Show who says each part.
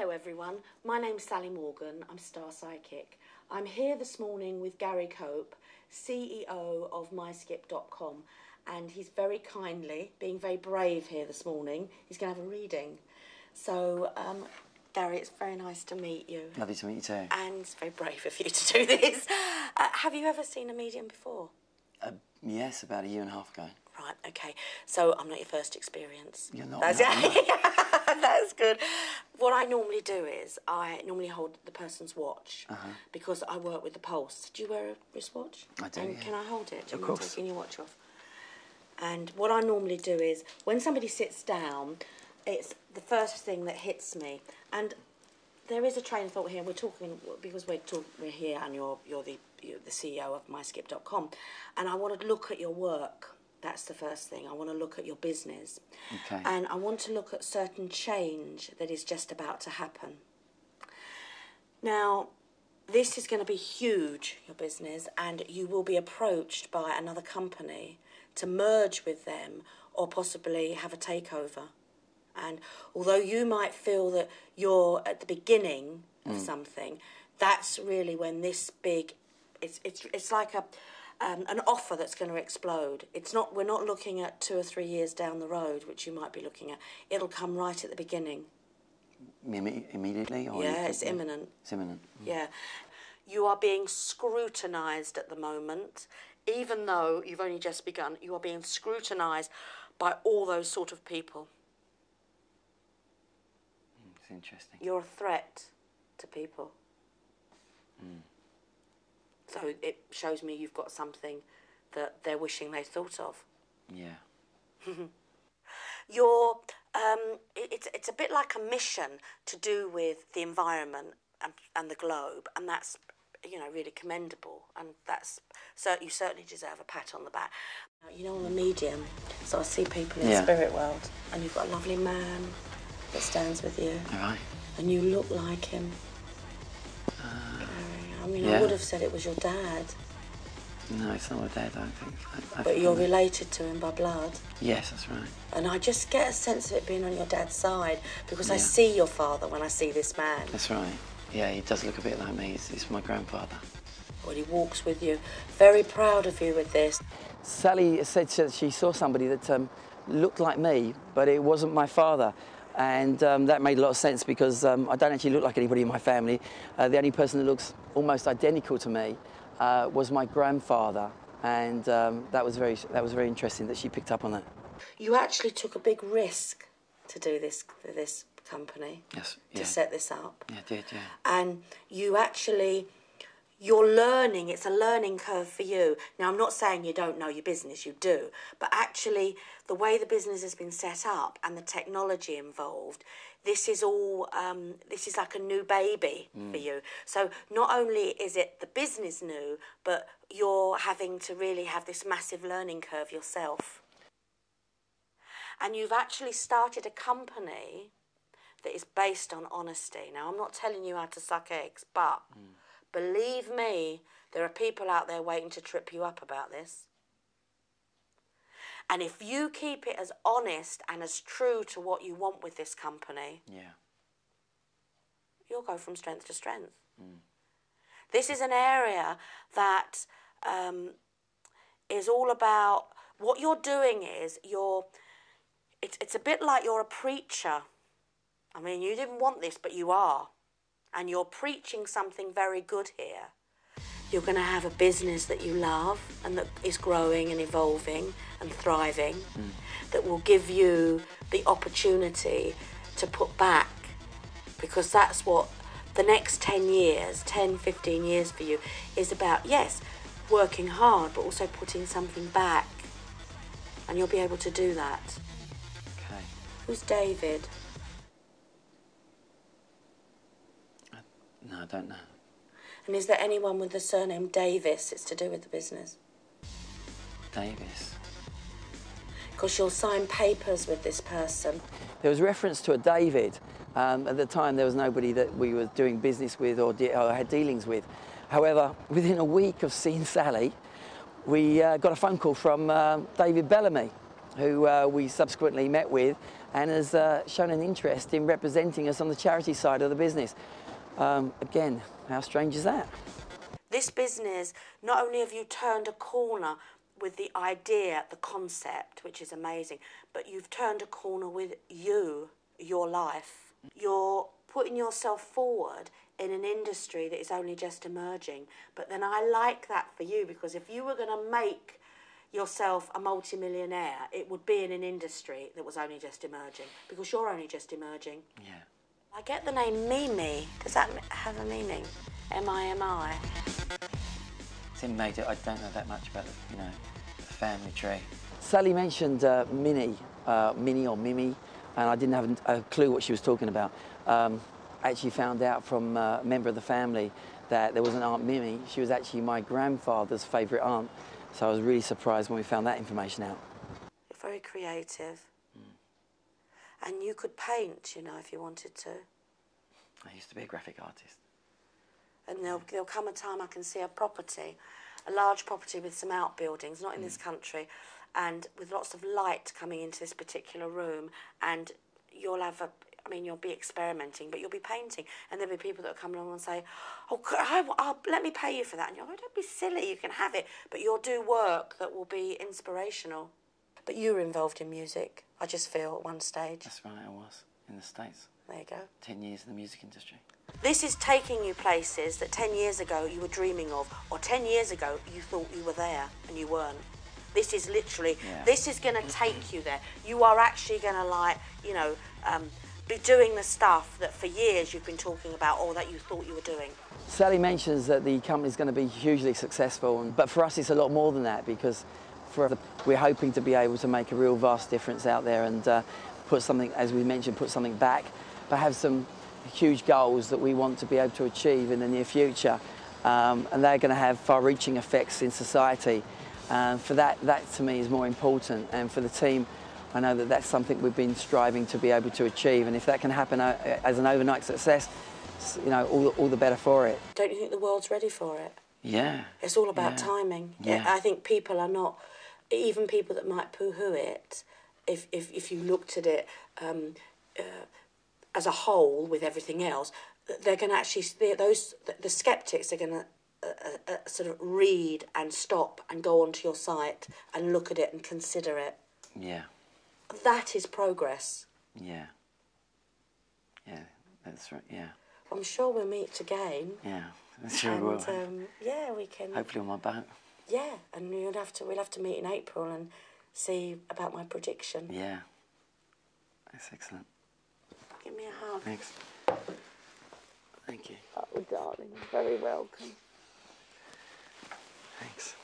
Speaker 1: Hello everyone, my name's Sally Morgan, I'm Star Psychic. I'm here this morning with Gary Cope, CEO of myskip.com, and he's very kindly, being very brave here this morning, he's going to have a reading. So, Gary, it's very nice to meet you.
Speaker 2: Lovely to meet you too.
Speaker 1: And it's very brave of you to do this. Have you ever seen a medium before?
Speaker 2: Yes, about 1.5 years ago.
Speaker 1: Right, okay. So I'm not your first experience.
Speaker 2: You're not.
Speaker 1: That's,
Speaker 2: no.
Speaker 1: That's good. What I normally do is I normally hold the person's watch because I work with the pulse. Do you wear a wristwatch?
Speaker 2: I do,
Speaker 1: And
Speaker 2: yeah.
Speaker 1: can I hold it? Do you
Speaker 2: Of
Speaker 1: mind
Speaker 2: course.
Speaker 1: taking your watch off? And what I normally do is when somebody sits down, it's the first thing that hits me. And there is a train of thought here. We're talking because we're here, and you're the CEO of myskip.com, and I want to look at your work. That's the first thing. I want to look at your business.
Speaker 2: Okay.
Speaker 1: And I want to look at certain change that is just about to happen. Now, this is going to be huge, your business, and you will be approached by another company to merge with them or possibly have a takeover. And although you might feel that you're at the beginning of something, that's really when this big, it's like an offer that's going to explode. It's not. We're not looking at 2 or 3 years down the road, which you might be looking at. It'll come right at the beginning.
Speaker 2: Immediately? Or
Speaker 1: Yeah, it's imminent.
Speaker 2: It's imminent.
Speaker 1: Yeah. You are being scrutinised at the moment. Even though you've only just begun, you are being scrutinised by all those sort of people.
Speaker 2: It's interesting.
Speaker 1: You're a threat to people. So it shows me you've got something that they're wishing they thought of.
Speaker 2: Yeah.
Speaker 1: You're, it's a bit like a mission to do with the environment and the globe, and that's, you know, really commendable, and that's, so you certainly deserve a pat on the back. You know, I'm a medium, so I see people in the spirit world, and you've got a lovely man that stands with you.
Speaker 2: All right.
Speaker 1: And you look like him. I mean, I would have said it was your dad.
Speaker 2: No, it's not my dad, I don't think.
Speaker 1: But you're related to him by blood.
Speaker 2: Yes, that's right.
Speaker 1: And I just get a sense of it being on your dad's side, because I see your father when I see this man.
Speaker 2: That's right. Yeah, he does look a bit like me. He's my grandfather.
Speaker 1: Well, he walks with you. Very proud of you with this.
Speaker 3: Sally said she saw somebody that looked like me, but it wasn't my father. And that made a lot of sense, because I don't actually look like anybody in my family. The only person that looks almost identical to me was my grandfather, and that was very interesting that she picked up on that.
Speaker 1: You actually took a big risk to do this for this company.
Speaker 2: Yes.
Speaker 1: To set this up.
Speaker 2: Yeah, I did, yeah.
Speaker 1: And you actually, you're learning, it's a learning curve for you. Now, I'm not saying you don't know your business, you do, but actually the way the business has been set up and the technology involved, this is all, this is like a new baby for you. So not only is it the business new, but you're having to really have this massive learning curve yourself. And you've actually started a company that is based on honesty. Now, I'm not telling you how to suck eggs, but believe me, there are people out there waiting to trip you up about this. And if you keep it as honest and as true to what you want with this company, you'll go from strength to strength. This is an area that is all about, what you're doing is, it's a bit like you're a preacher. I mean, you didn't want this, but you are. And you're preaching something very good here. You're going to have a business that you love and that is growing and evolving and thriving, that will give you the opportunity to put back, because that's what the next 10 years, 10, 15 years for you is about. Yes, working hard, but also putting something back. And you'll be able to do that.
Speaker 2: Okay.
Speaker 1: Who's David?
Speaker 2: No, I don't know.
Speaker 1: And is there anyone with the surname Davis that's to do with the business?
Speaker 2: Davis.
Speaker 1: Because you'll sign papers with this person.
Speaker 3: There was reference to a David. At the time, there was nobody that we were doing business with or had dealings with. However, within a week of seeing Sally, we got a phone call from David Bellamy, who we subsequently met with, and has shown an interest in representing us on the charity side of the business. Again, how strange is that?
Speaker 1: This business, not only have you turned a corner with the idea, the concept, which is amazing, but you've turned a corner with you, your life. You're putting yourself forward in an industry that is only just emerging. But then I like that for you, because if you were going to make yourself a multimillionaire, it would be in an industry that was only just emerging, because you're only just emerging.
Speaker 2: Yeah.
Speaker 1: I get the name Mimi. Does that have a meaning? M-I-M-I?
Speaker 2: It's in Major. I don't know that much about the, the family tree.
Speaker 3: Sally mentioned Minnie or Mimi, and I didn't have a clue what she was talking about. Actually found out from a member of the family that there was an Aunt Mimi. She was actually my grandfather's favourite aunt, so I was really surprised when we found that information out.
Speaker 1: You're very creative. And you could paint, if you wanted to.
Speaker 2: I used to be a graphic artist.
Speaker 1: And there'll come a time I can see a property, a large property with some outbuildings, not in this country, and with lots of light coming into this particular room, and you'll have you'll be experimenting, but you'll be painting, and there'll be people that will come along and say, oh, let me pay you for that. And you'll go, don't be silly, you can have it, but you'll do work that will be inspirational. But you were involved in music, I just feel, at one stage.
Speaker 2: That's right, I was, in the States.
Speaker 1: There you go.
Speaker 2: 10 years in the music industry.
Speaker 1: This is taking you places that 10 years ago you were dreaming of, or 10 years ago you thought you were there and you weren't. This is literally, this is going to take you there. You are actually going to, be doing the stuff that for years you've been talking about, or that you thought you were doing.
Speaker 3: Sally mentions that the company's going to be hugely successful, but for us it's a lot more than that, because we're hoping to be able to make a real vast difference out there and put something, as we mentioned, put something back, but have some huge goals that we want to be able to achieve in the near future, and they're going to have far-reaching effects in society. For that to me is more important, and for the team, I know that that's something we've been striving to be able to achieve, and if that can happen as an overnight success, all the better for it.
Speaker 1: Don't you think the world's ready for it?
Speaker 2: Yeah.
Speaker 1: It's all about timing.
Speaker 2: Yeah.
Speaker 1: I think people are not, even people that might poo-hoo it, if you looked at it as a whole with everything else, they're going to actually, the sceptics are going to sort of read and stop and go onto your site and look at it and consider it.
Speaker 2: Yeah.
Speaker 1: That is progress.
Speaker 2: Yeah. Yeah, that's right, yeah.
Speaker 1: I'm sure we'll meet again.
Speaker 2: Yeah, sure we will.
Speaker 1: Yeah, we can.
Speaker 2: Hopefully on my boat.
Speaker 1: Yeah, and we'll have to meet in April and see about my prediction.
Speaker 2: Yeah. That's excellent.
Speaker 1: Give me a hug.
Speaker 2: Thanks. Thank you.
Speaker 1: Oh, darling, you're very welcome.
Speaker 2: Thanks.